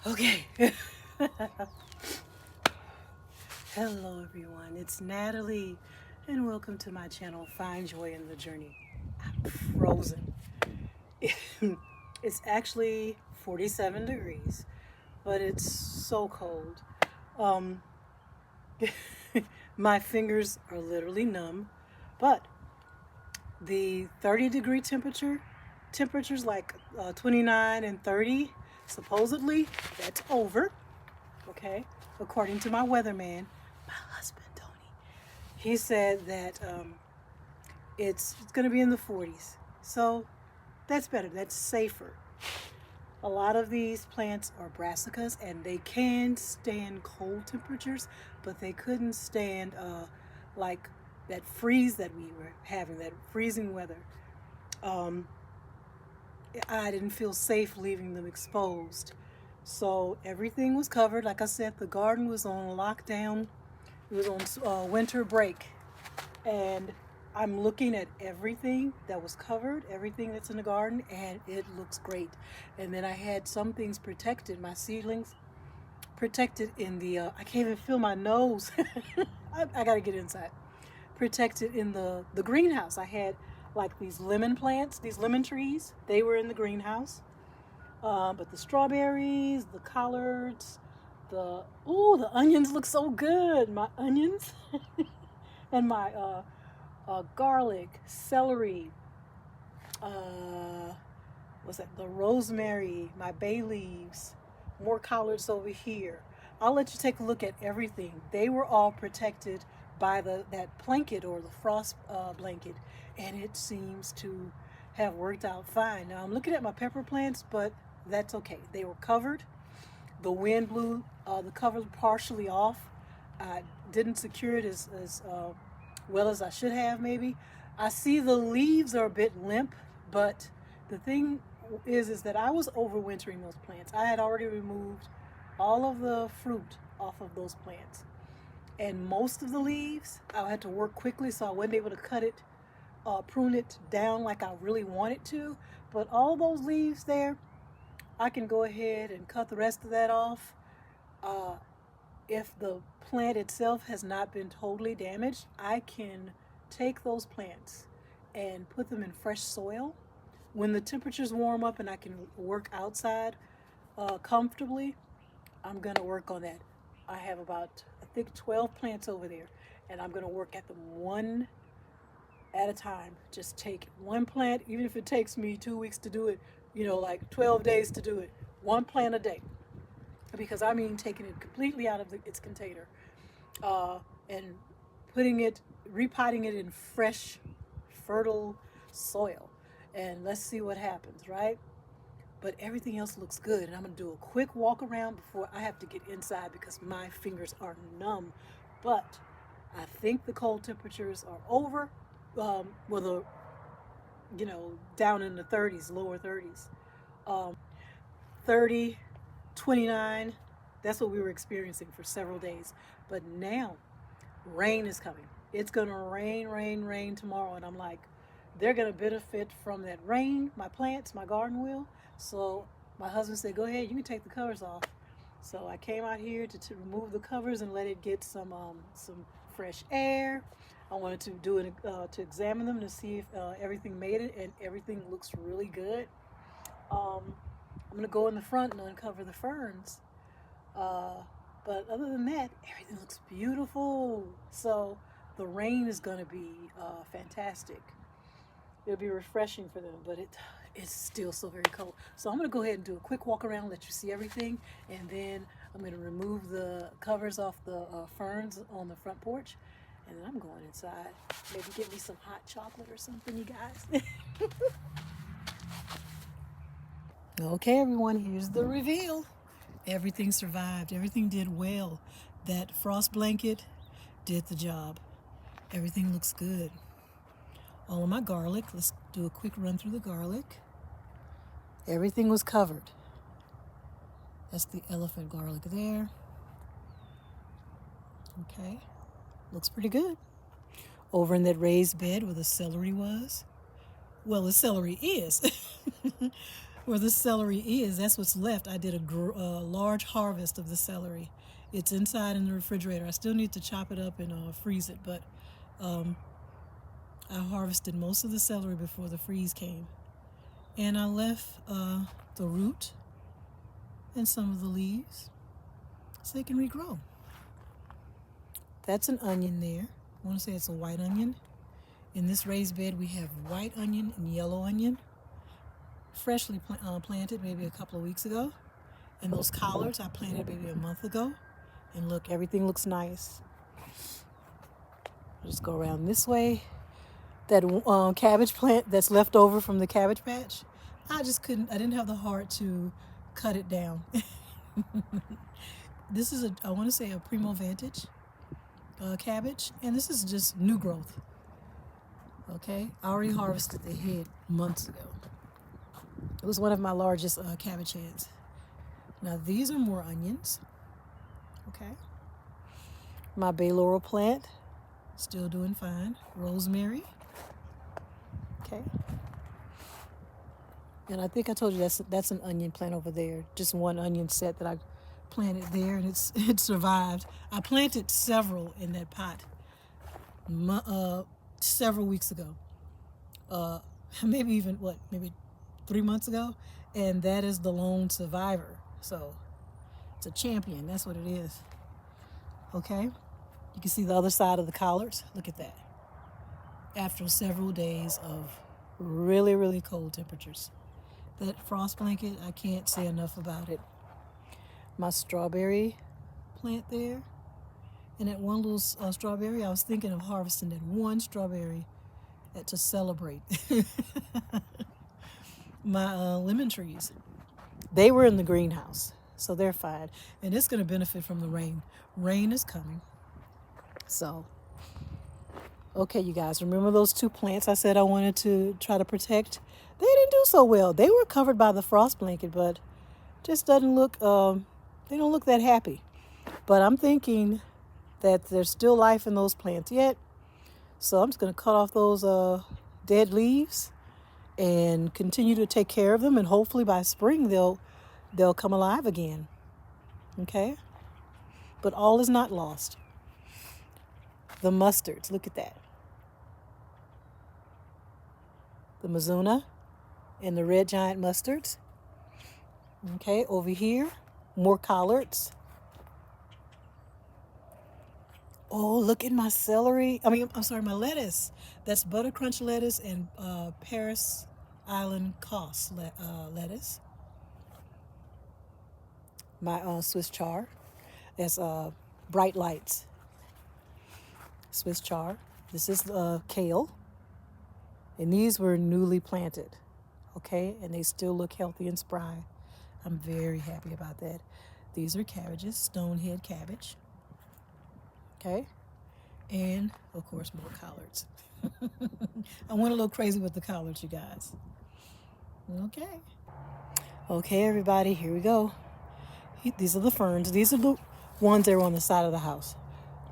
Okay. Hello, everyone. It's Natalie, and welcome to my channel, Find Joy in the Journey. I'm frozen. It's actually 47 degrees, but it's so cold. Um, my fingers are literally numb, but the 30-degree temperatures like 29 and 30, supposedly, that's over. Okay, according to my weatherman, my husband Tony, he said that it's going to be in the 40s. So that's better. That's safer. A lot of these plants are brassicas, and they can stand cold temperatures, but they couldn't stand like that freeze that we were having, that freezing weather. Um, I didn't feel safe leaving them exposed. So everything was covered. Like I said, the garden was on lockdown. It was on winter break. And I'm looking at everything that was covered, everything that's in the garden, and it looks great. And then I had some things protected, my seedlings protected in the, I can't even feel my nose. I got to get inside. Protected in the greenhouse. I had like these lemon plants, these lemon trees. They were in the greenhouse. But the strawberries, the collards, the onions look so good. My onions and my garlic, celery, uh, what's that? The rosemary, my bay leaves, more collards over here. I'll let you take a look at everything. They were all protected by that blanket or the frost blanket, and it seems to have worked out fine. Now I'm looking at my pepper plants, but that's okay. They were covered. The wind blew the cover partially off. I didn't secure it as well as I should have, maybe. I see the leaves are a bit limp, but the thing is that I was overwintering those plants. I had already removed all of the fruit off of those plants. And most of the leaves, I had to work quickly, so I wasn't able to cut it, prune it down like I really wanted to. But all those leaves there, I can go ahead and cut the rest of that off. Uh, if the plant itself has not been totally damaged, I can take those plants and put them in fresh soil. When the temperatures warm up and I can work outside comfortably, I'm going to work on that. I have about, I think, 12 plants over there, and I'm going to work at them one at a time. Just take one plant, even if it takes me 2 weeks to do it, like 12 days to do it, one plant a day. Because I mean taking it completely out of its container and putting it, repotting it in fresh, fertile soil. And let's see what happens, right? But everything else looks good. And I'm going to do a quick walk around before I have to get inside because my fingers are numb. But I think the cold temperatures are over. Well, down in the 30s, lower 30s. 30, 29. That's what we were experiencing for several days. But now, rain is coming. It's going to rain, rain, rain tomorrow. And I'm like, they're going to benefit from that rain, my plants, my garden will. So my husband said, go ahead, you can take the covers off. So I came out here to remove the covers and let it get some fresh air. I wanted to do it to examine them to see if everything made it, and everything looks really good. Um, I'm gonna go in the front and uncover the ferns. Uh, but other than that, everything looks beautiful. So the rain is gonna be fantastic. It'll be refreshing for them, but it's still so very cold. So I'm gonna go ahead and do a quick walk around, let you see everything, and then I'm gonna remove the covers off the ferns on the front porch, and then I'm going inside. Maybe get me some hot chocolate or something, you guys. Okay, everyone, here's the reveal. Everything survived. Everything did well. That frost blanket did the job. Everything looks good. All of my garlic, let's do a quick run through the garlic. Everything was covered. That's the elephant garlic there. Okay, looks pretty good. Over in that raised bed where the celery was. Well, the celery is. where this celery is, that's what's left. I did a large harvest of the celery. It's inside in the refrigerator. I still need to chop it up and freeze it, but I harvested most of the celery before the freeze came. And I left the root and some of the leaves so they can regrow. That's an onion there. I want to say it's a white onion. In this raised bed, we have white onion and yellow onion, freshly planted maybe a couple of weeks ago. And those collards I planted maybe a month ago. And look, everything looks nice. Just go around this way. That cabbage plant that's left over from the cabbage patch, I didn't have the heart to cut it down. This is I want to say a Primo Vantage cabbage, and this is just new growth. Okay, I already harvested the head months ago. It was one of my largest cabbage heads. Now these are more onions. Okay, my bay laurel plant, still doing fine. Rosemary. Okay, and I think I told you that's an onion plant over there. Just one onion set that I planted there, and it survived. I planted several in that pot several weeks ago. Maybe 3 months ago, and that is the lone survivor. So it's a champion. That's what it is. Okay, you can see the other side of the collards. Look at that. After several days of really, really cold temperatures. That frost blanket, I can't say enough about it. My strawberry plant there, and that one little strawberry, I was thinking of harvesting that one strawberry to celebrate. My lemon trees, they were in the greenhouse, so they're fine. And it's going to benefit from the rain. Rain is coming. So, okay, you guys, remember those two plants I said I wanted to try to protect? They didn't do so well. They were covered by the frost blanket, but just doesn't look, they don't look that happy. But I'm thinking that there's still life in those plants yet. So I'm just going to cut off those dead leaves and continue to take care of them. And hopefully by spring, they'll come alive again. Okay? But all is not lost. The mustards, look at that. The Mizuna and the red giant mustards. Okay, over here, more collards. Oh, look at my celery. My lettuce. That's butter crunch lettuce and Paris Island Coss lettuce. My Swiss chard. That's bright lights. Swiss chard. This is kale. And these were newly planted. Okay, and they still look healthy and spry. I'm very happy about that. These are cabbages, stonehead cabbage. Okay, and of course more collards. I went a little crazy with the collards, you guys. Okay, everybody, here we go. These are the ferns. These are the ones that are on the side of the house.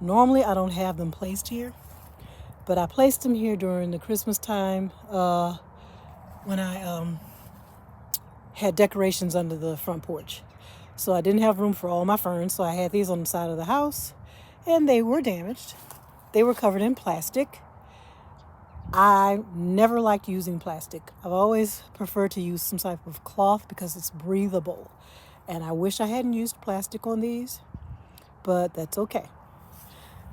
Normally, I don't have them placed here, but I placed them here during the Christmas time when I had decorations under the front porch. So I didn't have room for all my ferns, so I had these on the side of the house, and they were damaged. They were covered in plastic. I never liked using plastic. I've always preferred to use some type of cloth because it's breathable. And I wish I hadn't used plastic on these, but that's okay.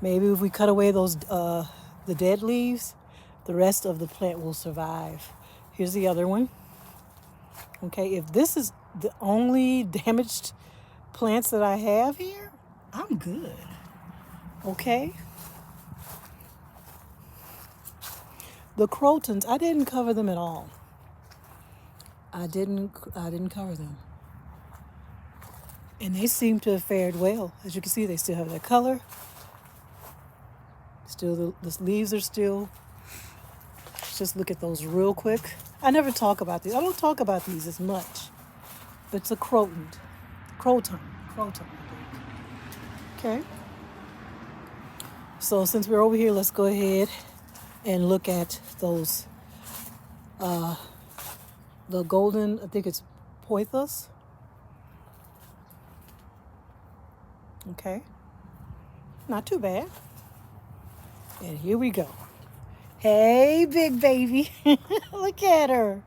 Maybe if we cut away those the dead leaves, the rest of the plant will survive. Here's the other one. Okay, if this is the only damaged plants that I have here, I'm good. Okay. The crotons, I didn't cover them at all. I didn't cover them. And they seem to have fared well. As you can see, they still have their color. Still, the leaves are still. Let's just look at those real quick. I never talk about these. I don't talk about these as much. But it's a croton, I think. Okay. So since we're over here, let's go ahead and look at those. The golden, I think it's poithos. Okay, not too bad. And here we go. Hey, big baby. Look at her.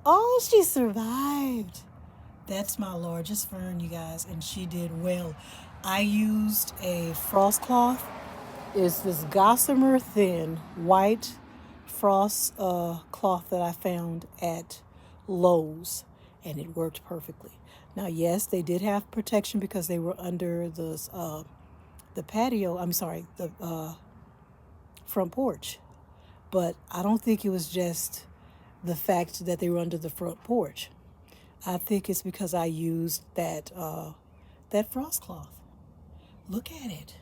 Oh, she survived. That's my largest fern, you guys, and she did well. I used a frost cloth. It's this gossamer thin white frost cloth that I found at Lowe's, and it worked perfectly. Now, yes, they did have protection because they were under the patio. I'm sorry, the front porch. But I don't think it was just the fact that they were under the front porch. I think it's because I used that frost cloth. Look at it.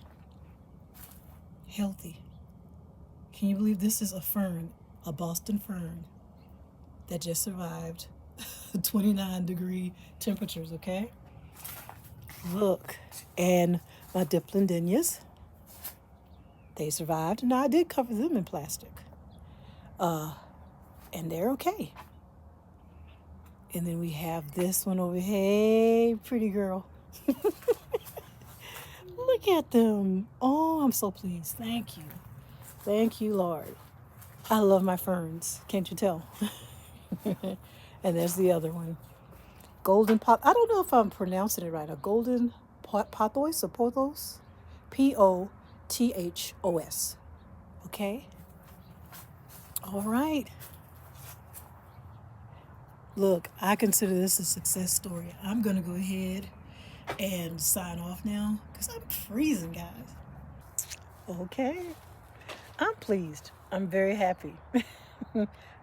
Healthy. Can you believe this is a fern, a Boston fern, that just survived 29-degree temperatures, okay? Look, and my Diplandinias, they survived. Now, I did cover them in plastic, and they're okay. And then we have this one over here. Hey, pretty girl. Look at them. Oh, I'm so pleased. Thank you. Thank you, Lord. I love my ferns. Can't you tell? And there's the other one. Golden pot. I don't know if I'm pronouncing it right. A golden pothos or pothos? Pothos. Okay? All right. Look, I consider this a success story. I'm going to go ahead and sign off now because I'm freezing, guys. Okay. I'm pleased. I'm very happy.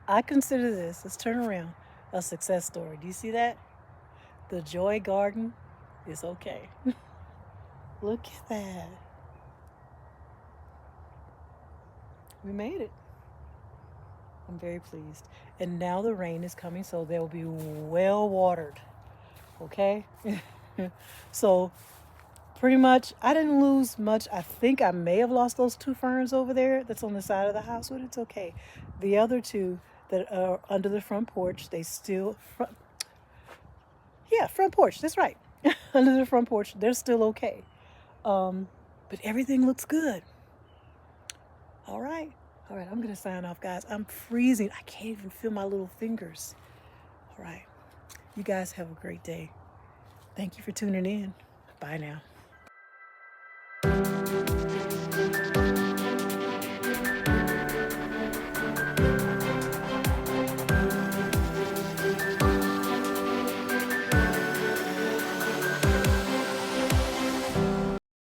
I consider this, let's turn around, a success story. Do you see that? The Joy Garden is okay. Look at that. We made it. I'm very pleased. And now the rain is coming, so they'll be well watered. Okay? So pretty much, I didn't lose much. I think I may have lost those 2 ferns over there that's on the side of the house, but it's okay. The other 2 that are under the front porch, they still, front porch, that's right. Under the front porch, they're still okay. But everything looks good. All right. All right, I'm going to sign off, guys. I'm freezing. I can't even feel my little fingers. All right. You guys have a great day. Thank you for tuning in. Bye now.